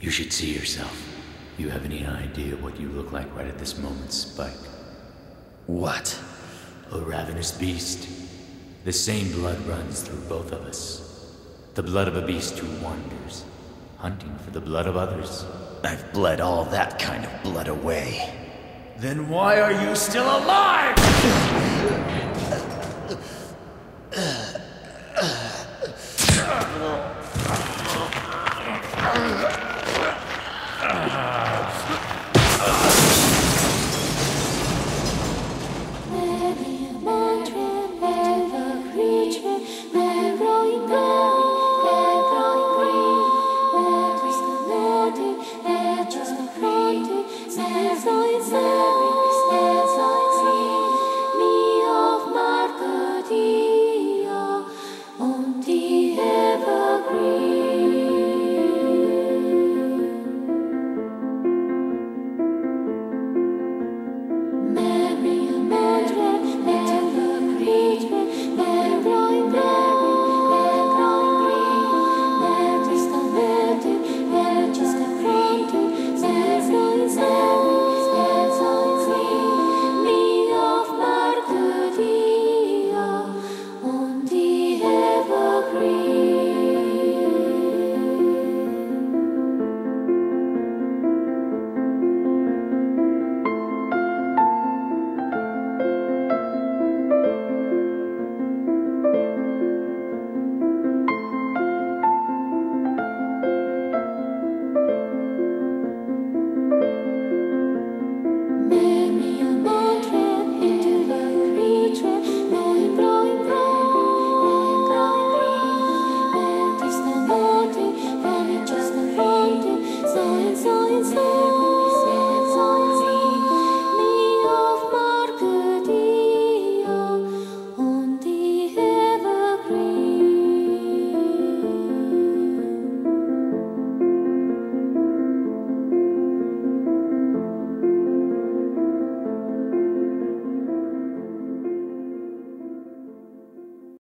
You should see yourself. You have any idea what you look like right at this moment, Spike? What? A ravenous beast. The same blood runs through both of us. The blood of a beast who wanders, hunting for the blood of others. I've bled all that kind of blood away. Then why are you still alive?